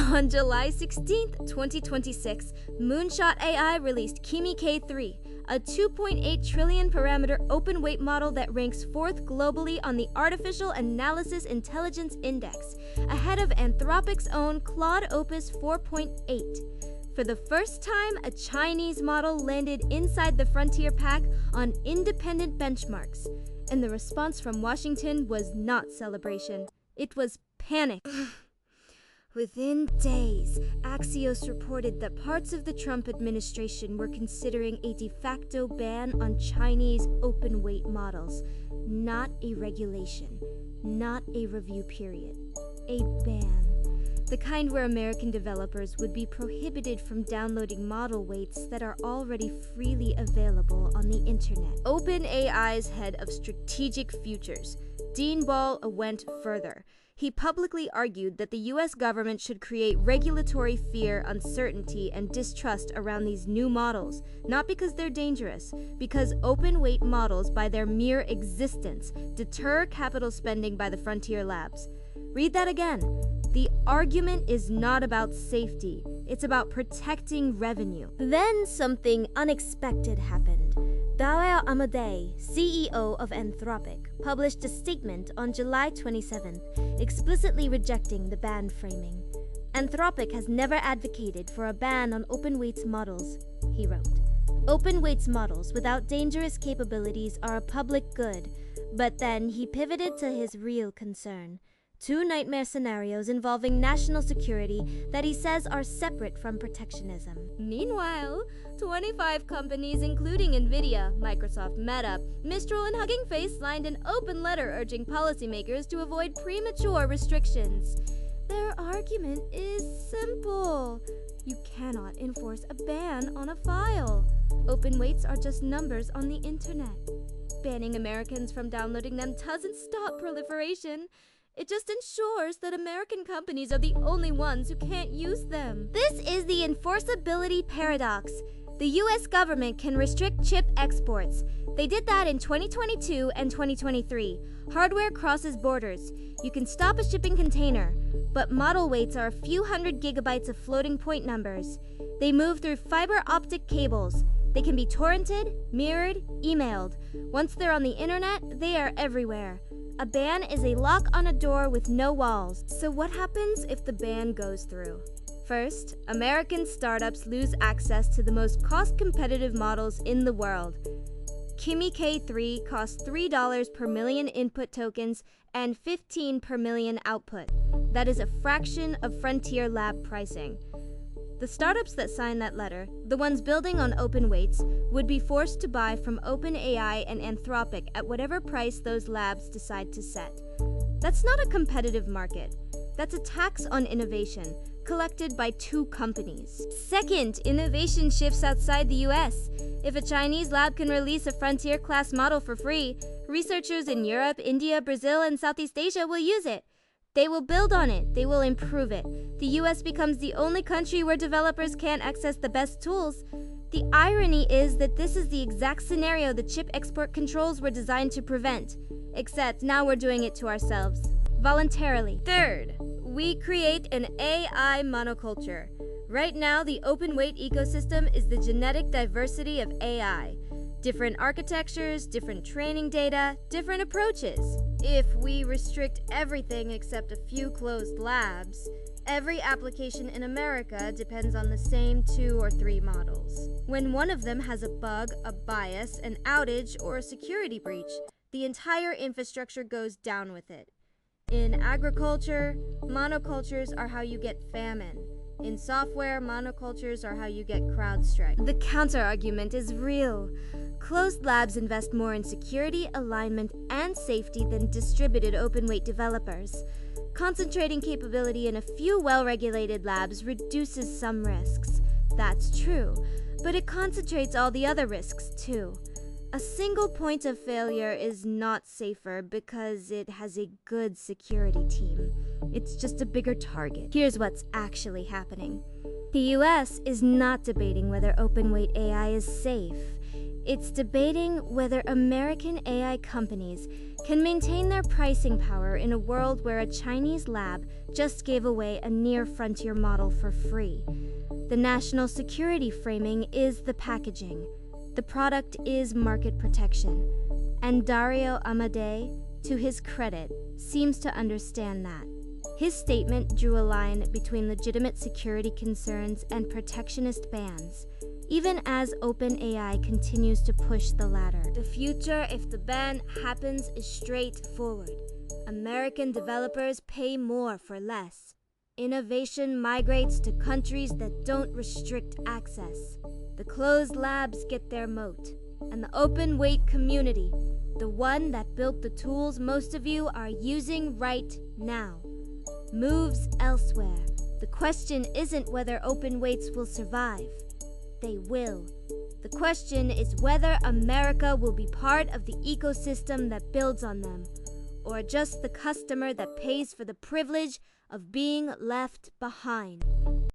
On July 16th, 2026, Moonshot AI released Kimi K3, a 2.8 trillion parameter open weight model that ranks 4th globally on the Artificial Analysis Intelligence Index, ahead of Anthropic's own Claude Opus 4.8. For the first time, a Chinese model landed inside the frontier pack on independent benchmarks, and the response from Washington was not celebration. It was panic. Within days, Axios reported that parts of the Trump administration were considering a de facto ban on Chinese open weight models. Not a regulation, not a review period. A ban. The kind where American developers would be prohibited from downloading model weights that are already freely available on the internet. OpenAI's head of strategic futures, Dean Ball, went further. He publicly argued that the US government should create regulatory fear, uncertainty, and distrust around these new models, not because they're dangerous, because open weight models by their mere existence deter capital spending by the frontier labs. Read that again. The argument is not about safety, it's about protecting revenue. Then something unexpected happened. Dawer Amadei, CEO of Anthropic, published a statement on July 27th, explicitly rejecting the ban framing. Anthropic has never advocated for a ban on open weights models, he wrote. Open weights models without dangerous capabilities are a public good, but then he pivoted to his real concern. 2 nightmare scenarios involving national security that he says are separate from protectionism. Meanwhile, 25 companies including Nvidia, Microsoft, Meta, Mistral, and Hugging Face signed an open letter urging policymakers to avoid premature restrictions. Their argument is simple. You cannot enforce a ban on a file. Open weights are just numbers on the internet. Banning Americans from downloading them doesn't stop proliferation. It just ensures that American companies are the only ones who can't use them. This is the enforceability paradox. The US government can restrict chip exports. They did that in 2022 and 2023. Hardware crosses borders. You can stop a shipping container, but model weights are a few hundred gigabytes of floating point numbers. They move through fiber optic cables. They can be torrented, mirrored, emailed. Once they're on the internet, they are everywhere. A ban is a lock on a door with no walls. So what happens if the ban goes through? First, American startups lose access to the most cost-competitive models in the world. Kimi K3 costs $3 per million input tokens and $15 per million output. That is a fraction of frontier lab pricing. The startups that signed that letter, the ones building on open weights, would be forced to buy from OpenAI and Anthropic at whatever price those labs decide to set. That's not a competitive market. That's a tax on innovation, collected by 2 companies. Second, innovation shifts outside the US. If a Chinese lab can release a frontier-class model for free, researchers in Europe, India, Brazil, and Southeast Asia will use it. They will build on it. They will improve it. The US becomes the only country where developers can't access the best tools. The irony is that this is the exact scenario the chip export controls were designed to prevent. Except now we're doing it to ourselves. Voluntarily. Third, we create an AI monoculture. Right now, the open weight ecosystem is the genetic diversity of AI. Different architectures, different training data, different approaches. If we restrict everything except a few closed labs, every application in America depends on the same 2 or 3 models. When one of them has a bug, a bias, an outage, or a security breach, the entire infrastructure goes down with it. In agriculture, monocultures are how you get famine. In software, monocultures are how you get CrowdStrike. The counter-argument is real. Closed labs invest more in security, alignment, and safety than distributed open-weight developers. Concentrating capability in a few well-regulated labs reduces some risks. That's true, but it concentrates all the other risks too. A single point of failure is not safer because it has a good security team. It's just a bigger target. Here's what's actually happening. The US is not debating whether open-weight AI is safe. It's debating whether American AI companies can maintain their pricing power in a world where a Chinese lab just gave away a near-frontier model for free. The national security framing is the packaging. The product is market protection. And Dario Amodei, to his credit, seems to understand that. His statement drew a line between legitimate security concerns and protectionist bans, even as OpenAI continues to push the latter. The future, if the ban happens, is straightforward. American developers pay more for less. Innovation migrates to countries that don't restrict access. The closed labs get their moat, and the open weight community, the one that built the tools most of you are using right now, moves elsewhere. The question isn't whether open weights will survive. They will. The question is whether America will be part of the ecosystem that builds on them, or just the customer that pays for the privilege of being left behind.